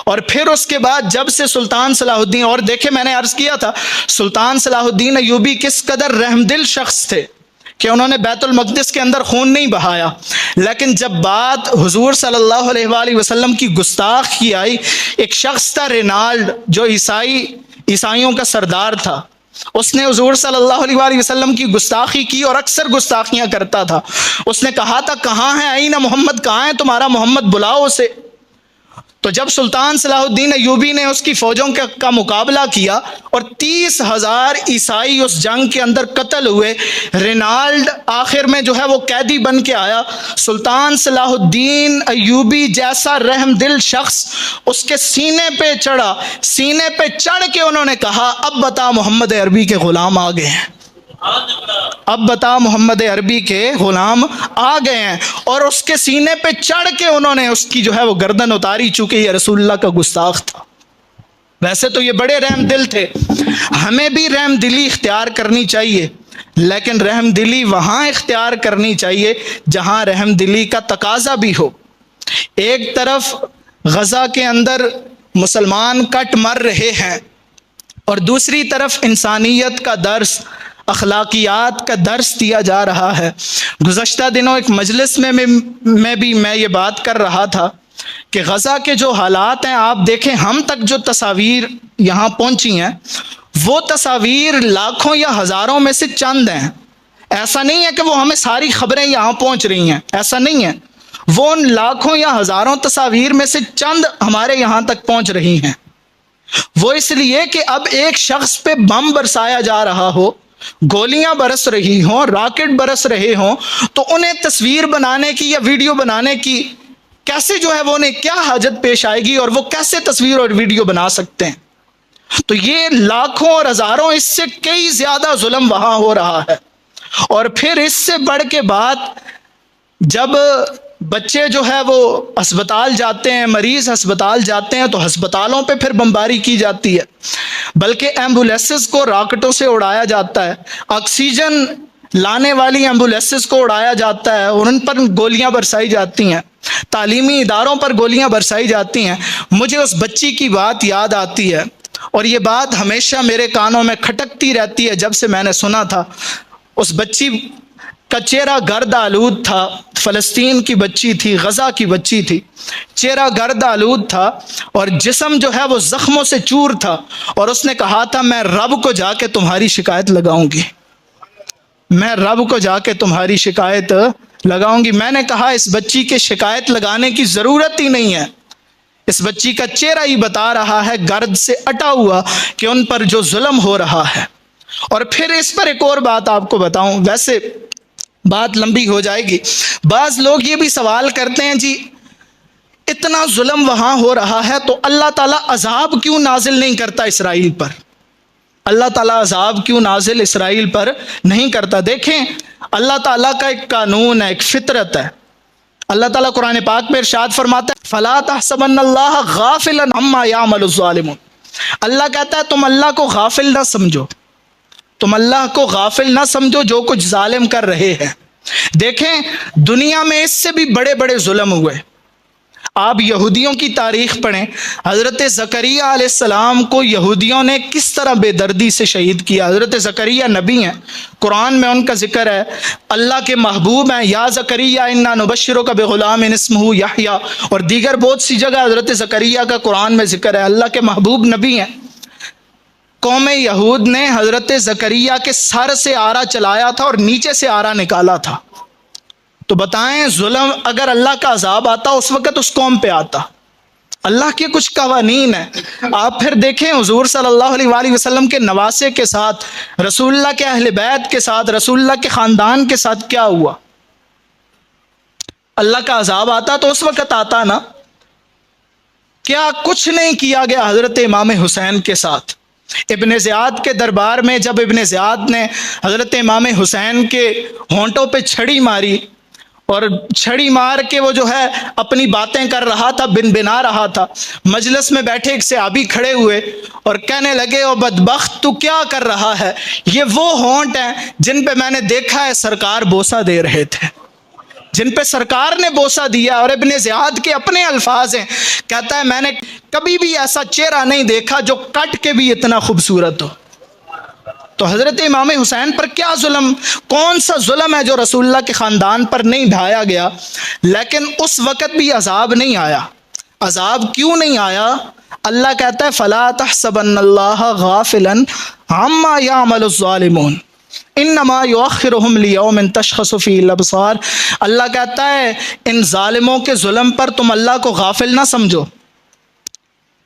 Speaker 1: اور پھر اس کے بعد جب سے سلطان صلاح الدین، اور دیکھیں میں نے عرض کیا تھا سلطان صلاح الدین ایوبی کس قدر رحم دل شخص تھے کہ انہوں نے بیت المقدس کے اندر خون نہیں بہایا، لیکن جب بات حضور صلی اللہ علیہ وآلہ وسلم کی گستاخ کی آئی، ایک شخص تھا رینالڈ جو عیسائیوں کا سردار تھا، اس نے حضور صلی اللہ علیہ وآلہ وسلم کی گستاخی کی اور اکثر گستاخیاں کرتا تھا۔ اس نے کہا تھا کہاں ہے اینہ محمد، کہاں ہے تمہارا محمد، بلاؤ اسے۔ تو جب سلطان صلاح الدین ایوبی نے اس کی فوجوں کا مقابلہ کیا اور 30,000 عیسائی اس جنگ کے اندر قتل ہوئے، رینالڈ آخر میں جو ہے وہ قیدی بن کے آیا۔ سلطان صلاح الدین ایوبی جیسا رحم دل شخص اس کے سینے پہ چڑھا، سینے پہ چڑھ کے انہوں نے کہا اب بتا محمد عربی کے غلام آ گئے ہیں، اب بتا محمد عربی کے غلام آ گئے ہیں۔ اور اس کے سینے پہ چڑھ کے انہوں نے اس کی جو ہے وہ گردن اتاری، چونکہ یہ رسول اللہ کا گستاخ تھا۔ ویسے تو یہ بڑے رحم دل تھے، ہمیں بھی رحم دلی اختیار کرنی چاہیے، لیکن رحم دلی وہاں اختیار کرنی چاہیے جہاں رحم دلی کا تقاضا بھی ہو۔ ایک طرف غزہ کے اندر مسلمان کٹ مر رہے ہیں اور دوسری طرف انسانیت کا درس، اخلاقیات کا درس دیا جا رہا ہے۔ گزشتہ دنوں ایک مجلس میں بھی میں یہ بات کر رہا تھا کہ غزہ کے جو حالات ہیں، آپ دیکھیں ہم تک جو تصاویر یہاں پہنچی ہیں وہ تصاویر لاکھوں یا ہزاروں میں سے چند ہیں۔ ایسا نہیں ہے کہ وہ ہمیں ساری خبریں یہاں پہنچ رہی ہیں، ایسا نہیں ہے، وہ ان لاکھوں یا ہزاروں تصاویر میں سے چند ہمارے یہاں تک پہنچ رہی ہیں۔ وہ اس لیے کہ اب ایک شخص پہ بم برسایا جا رہا ہو، گولیاں برس رہی ہوں، راکٹ برس رہے ہوں، تو انہیں تصویر بنانے کی یا ویڈیو بنانے کی کیسے جو ہے وہ انہیں کیا حاجت پیش آئے گی، اور وہ کیسے تصویر اور ویڈیو بنا سکتے ہیں؟ تو یہ لاکھوں اور ہزاروں، اس سے کئی زیادہ ظلم وہاں ہو رہا ہے۔ اور پھر اس سے بڑھ کے بات، جب بچے جو ہے وہ ہسپتال جاتے ہیں، مریض ہسپتال جاتے ہیں، تو ہسپتالوں پہ پھر بمباری کی جاتی ہے، بلکہ ایمبولیسز کو راکٹوں سے اڑایا جاتا ہے، آکسیجن لانے والی ایمبولیسز کو اڑایا جاتا ہے اور ان پر گولیاں برسائی جاتی ہیں۔ تعلیمی اداروں پر گولیاں برسائی جاتی ہیں، مجھے اس بچی کی بات یاد آتی ہے، اور یہ بات ہمیشہ میرے کانوں میں کھٹکتی رہتی ہے جب سے میں نے سنا تھا۔ اس بچی کا چہرہ گرد آلود تھا، فلسطین کی بچی تھی، غزہ کی بچی تھی، چہرہ گرد آلود تھا اور جسم جو ہے وہ زخموں سے چور تھا، اور اس نے کہا تھا میں رب کو جا کے تمہاری شکایت لگاؤں گی، میں رب کو جا کے تمہاری شکایت لگاؤں گی۔ میں نے کہا اس بچی کے شکایت لگانے کی ضرورت ہی نہیں ہے، اس بچی کا چہرہ ہی بتا رہا ہے گرد سے اٹا ہوا کہ ان پر جو ظلم ہو رہا ہے۔ اور پھر اس پر ایک اور بات آپ کو بتاؤں، ویسے بات لمبی ہو جائے گی۔ بعض لوگ یہ بھی سوال کرتے ہیں جی اتنا ظلم وہاں ہو رہا ہے تو اللہ تعالیٰ عذاب کیوں نازل نہیں کرتا اسرائیل پر؟ اللہ تعالیٰ عذاب کیوں نازل اسرائیل پر نہیں کرتا؟ دیکھیں اللہ تعالیٰ کا ایک قانون ہے، ایک فطرت ہے۔ اللہ تعالیٰ قرآن پاک میں ارشاد فرماتا ہے فَلَا تَحْسَبَنَّ اللَّهَ غَافِلًا عَمَّا يَعْمَلُ الظَّالِمُونَ۔ اللہ کہتا ہے تم اللہ کو غافل نہ سمجھو، تم اللہ کو غافل نہ سمجھو جو کچھ ظالم کر رہے ہیں۔ دیکھیں دنیا میں اس سے بھی بڑے بڑے ظلم ہوئے۔ آپ یہودیوں کی تاریخ پڑھیں، حضرت زکریہ علیہ السلام کو یہودیوں نے کس طرح بے دردی سے شہید کیا۔ حضرت زکریہ نبی ہیں، قرآن میں ان کا ذکر ہے، اللہ کے محبوب ہیں، یا زکریہ انا نبشرک بغلام اسمہ یحییٰ، اور دیگر بہت سی جگہ حضرت زکریہ کا قرآن میں ذکر ہے، اللہ کے محبوب نبی ہیں۔ قوم یہود نے حضرت زکریہ کے سر سے آرا چلایا تھا اور نیچے سے آرا نکالا تھا۔ تو بتائیں ظلم اگر اللہ کا عذاب آتا اس وقت اس قوم پہ آتا؟ اللہ کے کچھ قوانین ہیں۔ آپ پھر دیکھیں حضور صلی اللہ علیہ وآلہ وسلم کے نواسے کے ساتھ، رسول اللہ کے اہل بیت کے ساتھ، رسول اللہ کے خاندان کے ساتھ کیا ہوا؟ اللہ کا عذاب آتا تو اس وقت آتا نا؟ کیا کچھ نہیں کیا گیا حضرت امام حسین کے ساتھ؟ ابن زیاد کے دربار میں جب ابن زیاد نے حضرت امام حسین کے ہونٹوں پہ چھڑی ماری، اور چھڑی مار کے وہ جو ہے اپنی باتیں کر رہا تھا، بن بنا رہا تھا، مجلس میں بیٹھے ایک صحابی کھڑے ہوئے اور کہنے لگے او بدبخت تو کیا کر رہا ہے؟ یہ وہ ہونٹ ہیں جن پہ میں نے دیکھا ہے سرکار بوسہ دے رہے تھے، جن پہ سرکار نے بوسہ دیا۔ اور ابن زیاد کے اپنے الفاظ ہیں، کہتا ہے میں نے کبھی بھی ایسا چہرہ نہیں دیکھا جو کٹ کے بھی اتنا خوبصورت ہو۔ تو حضرت امام حسین پر کیا ظلم، کون سا ظلم ہے جو رسول اللہ کے خاندان پر نہیں ڈھایا گیا؟ لیکن اس وقت بھی عذاب نہیں آیا۔ عذاب کیوں نہیں آیا؟ اللہ کہتا ہے فَلَا تَحْسَبَنَّ اللَّهَ غَافِلًا عَمَّا يَعْمَلُ الظَّالِمُونَ إِنَّمَا يُؤَخِّرُهُمْ لِيَوْمٍ تَشْخَصُ فِيهِ الْأَبْصَارُ۔ اللہ کہتا ہے ان ظالموں کے ظلم پر تم اللہ کو غافل نہ سمجھو،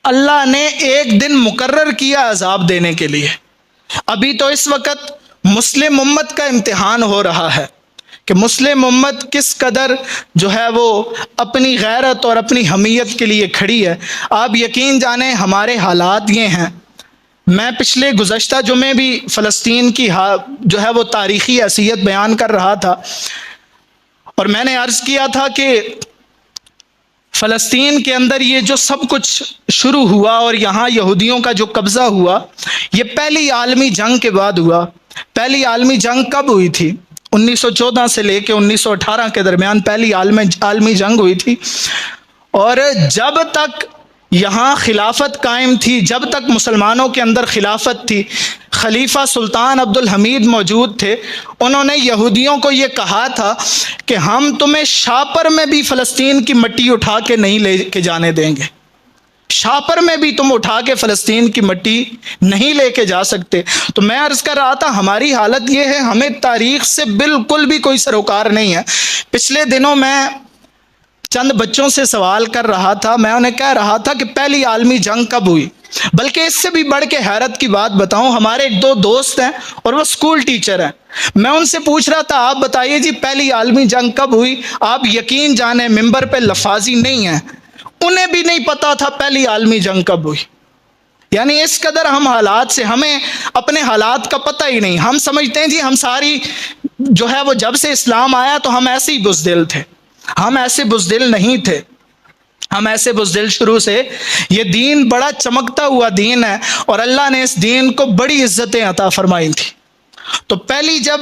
Speaker 1: اللہ نے ایک دن مقرر کیا عذاب دینے کے لیے۔ ابھی تو اس وقت مسلم امت کا امتحان ہو رہا ہے کہ مسلم امت کس قدر جو ہے وہ اپنی غیرت اور اپنی حمیت کے لیے کھڑی ہے۔ آپ یقین جانیں ہمارے حالات یہ ہیں، میں پچھلے گزشتہ جمعے بھی فلسطین کی جو ہے وہ تاریخی حیثیت بیان کر رہا تھا، اور میں نے عرض کیا تھا کہ فلسطین کے اندر یہ جو سب کچھ شروع ہوا اور یہاں یہودیوں کا جو قبضہ ہوا، یہ پہلی عالمی جنگ کے بعد ہوا۔ پہلی عالمی جنگ کب ہوئی تھی؟ 1914 سے لے کے 1918 کے درمیان پہلی عالمی جنگ ہوئی تھی، اور جب تک یہاں خلافت قائم تھی، جب تک مسلمانوں کے اندر خلافت تھی، خلیفہ سلطان عبد الحمید موجود تھے، انہوں نے یہودیوں کو یہ کہا تھا کہ ہم تمہیں شاپر میں بھی فلسطین کی مٹی اٹھا کے نہیں لے کے جانے دیں گے، شاپر میں بھی تم اٹھا کے فلسطین کی مٹی نہیں لے کے جا سکتے۔ تو میں عرض کر رہا تھا ہماری حالت یہ ہے، ہمیں تاریخ سے بالکل بھی کوئی سروکار نہیں ہے۔ پچھلے دنوں میں چند بچوں سے سوال کر رہا تھا، میں انہیں کہہ رہا تھا کہ پہلی عالمی جنگ کب ہوئی؟ بلکہ اس سے بھی بڑھ کے حیرت کی بات بتاؤں، ہمارے ایک دو دوست ہیں اور وہ اسکول ٹیچر ہیں، میں ان سے پوچھ رہا تھا آپ بتائیے جی پہلی عالمی جنگ کب ہوئی؟ آپ یقین جانیں ممبر پہ لفاظی نہیں ہیں، انہیں بھی نہیں پتا تھا پہلی عالمی جنگ کب ہوئی۔ یعنی اس قدر ہم حالات سے، ہمیں اپنے حالات کا پتہ ہی نہیں۔ ہم سمجھتے ہیں جی ہم ساری جو ہے وہ جب سے اسلام آیا تو ہم ایسے ہی بزدل تھے، ہم ایسے بزدل نہیں تھے، ہم ایسے بزدل شروع سے۔ یہ دین بڑا چمکتا ہوا دین ہے اور اللہ نے اس دین کو بڑی عزتیں عطا فرمائی تھی۔ تو پہلی جب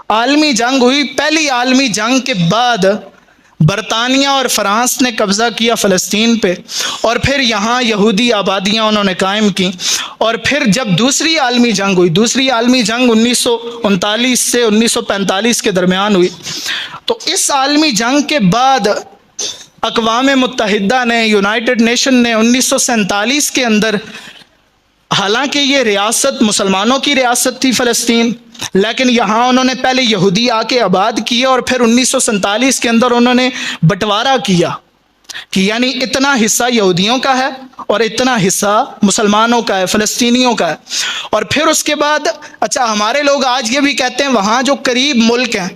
Speaker 1: عالمی جنگ ہوئی، پہلی عالمی جنگ کے بعد برطانیہ اور فرانس نے قبضہ کیا فلسطین پہ، اور پھر یہاں یہودی آبادیاں انہوں نے قائم کی، اور پھر جب دوسری عالمی جنگ ہوئی، دوسری عالمی جنگ 1939 سے 1945 کے درمیان ہوئی، تو اس عالمی جنگ کے بعد اقوام متحدہ نے، یونائٹڈ نیشن نے 1947 کے اندر، حالانکہ یہ ریاست مسلمانوں کی ریاست تھی فلسطین، لیکن یہاں انہوں نے پہلے یہودی آ کے آباد کیا، اور پھر 1947 کے اندر انہوں نے بٹوارا کیا کہ یعنی اتنا حصہ یہودیوں کا ہے اور اتنا حصہ مسلمانوں کا ہے، فلسطینیوں کا ہے۔ اور پھر اس کے بعد اچھا ہمارے لوگ آج یہ بھی کہتے ہیں وہاں جو قریب ملک ہیں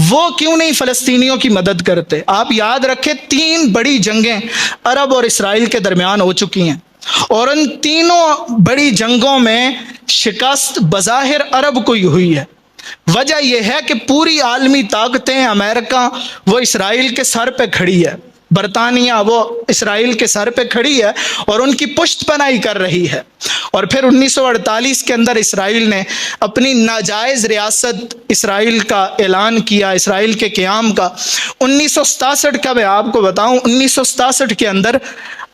Speaker 1: وہ کیوں نہیں فلسطینیوں کی مدد کرتے؟ آپ یاد رکھیں 3 بڑی جنگیں عرب اور اسرائیل کے درمیان ہو چکی ہیں، اور ان تینوں بڑی جنگوں میں شکست بظاہر عرب کو ہی ہوئی ہے۔ وجہ یہ ہے کہ پوری عالمی طاقتیں، امریکہ وہ اسرائیل کے سر پہ کھڑی ہے، برطانیہ وہ اسرائیل کے سر پہ کھڑی ہے اور ان کی پشت پناہی کر رہی ہے۔ اور پھر 1948 کے اندر اسرائیل نے اپنی ناجائز ریاست اسرائیل کا اعلان کیا، اسرائیل کے قیام کا۔ 1967 کا میں آپ کو بتاؤں، 1967 کے اندر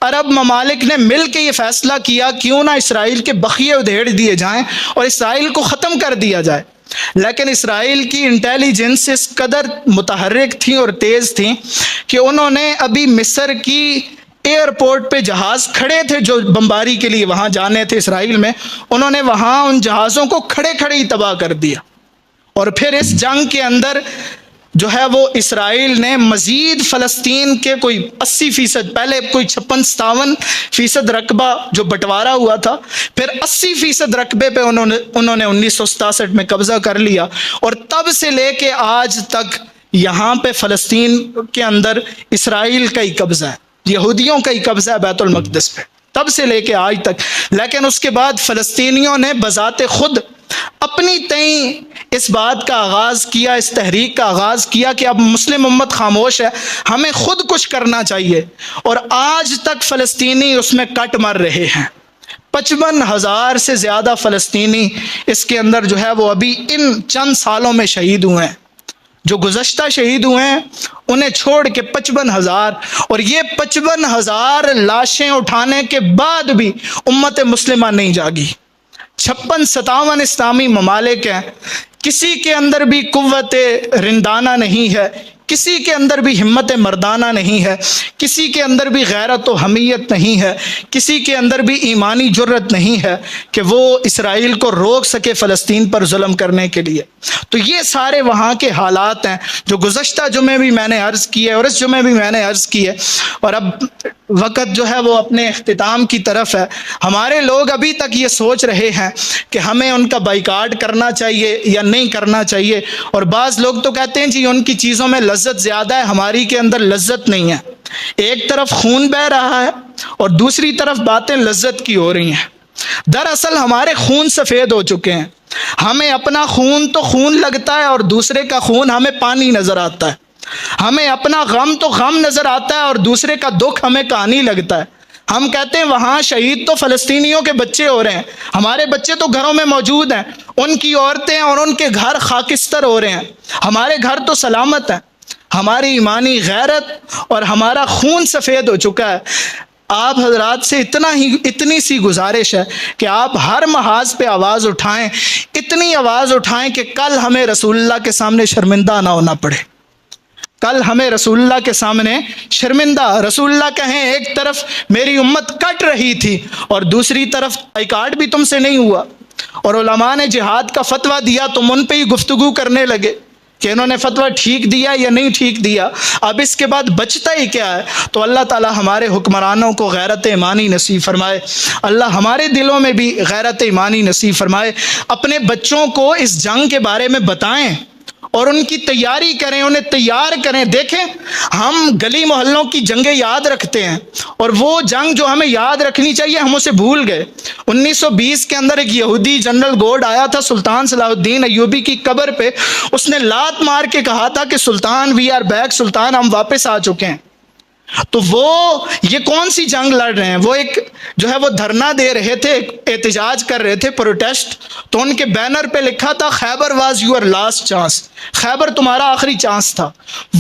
Speaker 1: عرب ممالک نے مل کے یہ فیصلہ کیا کیوں نہ اسرائیل کے بقیے ادھیڑ دیے جائیں اور اسرائیل کو ختم کر دیا جائے، لیکن اسرائیل کی انٹیلیجنس اس قدر متحرک تھیں اور تیز تھیں کہ انہوں نے ابھی مصر کی ایئرپورٹ پہ جہاز کھڑے تھے جو بمباری کے لیے وہاں جانے تھے اسرائیل میں، انہوں نے وہاں ان جہازوں کو کھڑے کھڑے ہی تباہ کر دیا۔ اور پھر اس جنگ کے اندر جو ہے وہ اسرائیل نے مزید فلسطین کے کوئی 80%، پہلے کوئی 56-57% رقبہ جو بٹوارا ہوا تھا، پھر 80% رقبے پہ انہوں نے 1967 میں قبضہ کر لیا، اور تب سے لے کے آج تک یہاں پہ فلسطین کے اندر اسرائیل کا ہی قبضہ ہے، یہودیوں کا ہی قبضہ ہے بیت المقدس پہ، تب سے لے کے آج تک۔ لیکن اس کے بعد فلسطینیوں نے بذات خود اپنی تئیں اس بات کا آغاز کیا، اس تحریک کا آغاز کیا کہ اب مسلم امت خاموش ہے، ہمیں خود کچھ کرنا چاہیے، اور آج تک فلسطینی اس میں کٹ مر رہے ہیں۔ 55,000 سے زیادہ فلسطینی اس کے اندر جو ہے وہ ابھی ان چند سالوں میں شہید ہوئے ہیں، جو گزشتہ شہید ہوئے ہیں انہیں چھوڑ کے 55,000، اور یہ 55,000 لاشیں اٹھانے کے بعد بھی امت مسلمہ نہیں جاگی۔ 56-57 اسلامی ممالک ہیں، کسی کے اندر بھی قوت رندانہ نہیں ہے، کسی کے اندر بھی ہمت مردانہ نہیں ہے، کسی کے اندر بھی غیرت و حمیت نہیں ہے، کسی کے اندر بھی ایمانی جرت نہیں ہے کہ وہ اسرائیل کو روک سکے فلسطین پر ظلم کرنے کے لیے۔ تو یہ سارے وہاں کے حالات ہیں جو گزشتہ جمعے بھی میں نے عرض کی ہے اور اس جمعے بھی میں نے عرض کی ہے، اور اب وقت جو ہے وہ اپنے اختتام کی طرف ہے۔ ہمارے لوگ ابھی تک یہ سوچ رہے ہیں کہ ہمیں ان کا بائیکاٹ کرنا چاہیے یا نہیں کرنا چاہیے، اور بعض لوگ تو کہتے ہیں جی ان کی چیزوں میں لذت زیادہ ہے، ہماری کے اندر لذت نہیں ہے۔ ایک طرف خون بہہ رہا ہے اور دوسری طرف باتیں لذت کی ہو رہی ہیں۔ دراصل ہمارے خون سفید ہو چکے ہیں، ہمیں اپنا خون تو خون لگتا ہے اور دوسرے کا خون ہمیں پانی نظر آتا ہے، ہمیں اپنا غم تو غم نظر آتا ہے اور دوسرے کا دکھ ہمیں کہانی لگتا ہے۔ ہم کہتے ہیں وہاں شہید تو فلسطینیوں کے بچے ہو رہے ہیں، ہمارے بچے تو گھروں میں موجود ہیں، ان کی عورتیں اور ان کے گھر خاکستر ہو رہے ہیں، ہمارے گھر تو سلامت ہیں۔ ہماری ایمانی غیرت اور ہمارا خون سفید ہو چکا ہے۔ آپ حضرات سے اتنی سی گزارش ہے کہ آپ ہر محاذ پہ آواز اٹھائیں، اتنی آواز اٹھائیں کہ کل ہمیں رسول اللہ کے سامنے شرمندہ نہ ہونا پڑے، کل ہمیں رسول اللہ کے سامنے شرمندہ، رسول اللہ کہیں ایک طرف میری امت کٹ رہی تھی اور دوسری طرف بائیکاٹ بھی تم سے نہیں ہوا، اور علماء نے جہاد کا فتویٰ دیا، تم ان پہ ہی گفتگو کرنے لگے کہ انہوں نے فتویٰ ٹھیک دیا یا نہیں ٹھیک دیا، اب اس کے بعد بچتا ہی کیا ہے؟ تو اللہ تعالی ہمارے حکمرانوں کو غیرت ایمانی نصیب فرمائے، اللہ ہمارے دلوں میں بھی غیرت ایمانی نصیب فرمائے۔ اپنے بچوں کو اس جنگ کے بارے میں بتائیں اور ان کی تیاری کریں، انہیں تیار کریں۔ دیکھیں ہم گلی محلوں کی جنگیں یاد رکھتے ہیں، اور وہ جنگ جو ہمیں یاد رکھنی چاہیے ہم اسے بھول گئے۔ 1920 کے اندر ایک یہودی جنرل گورڈ آیا تھا سلطان صلاح الدین ایوبی کی قبر پہ، اس نے لات مار کے کہا تھا کہ سلطان وی آر بیک، سلطان ہم واپس آ چکے ہیں۔ تو وہ یہ کون سی جنگ لڑ رہے ہیں؟ وہ ایک جو ہے وہ دھرنا دے رہے تھے، احتجاج کر رہے تھے، پروٹیسٹ، تو ان کے بینر پہ لکھا تھا خیبر واز یور لاسٹ چانس، خیبر تمہارا آخری چانس تھا۔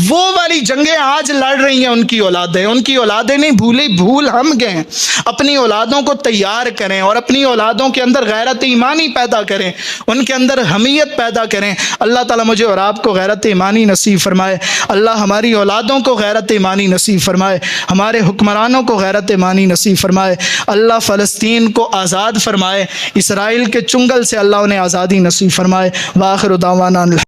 Speaker 1: وہ والی جنگیں آج لڑ رہی ہیں ان کی اولادیں، ان کی اولادیں نہیں بھولی، بھول ہم گئے۔ اپنی اولادوں کو تیار کریں اور اپنی اولادوں کے اندر غیرت ایمانی پیدا کریں، ان کے اندر حمیت پیدا کریں۔ اللہ تعالیٰ مجھے اور آپ کو غیرت ایمانی نصیب فرمائے، اللہ ہماری اولادوں کو غیرت ایمانی نصیب فرمائے، ہمارے حکمرانوں کو غیرت ایمانی نصیب فرمائے، اللہ فلسطین کو آزاد فرمائے، اسرائیل کے چنگل سے اللہ انہیں آزادی نصیب فرمائے۔ وآخر دعوانا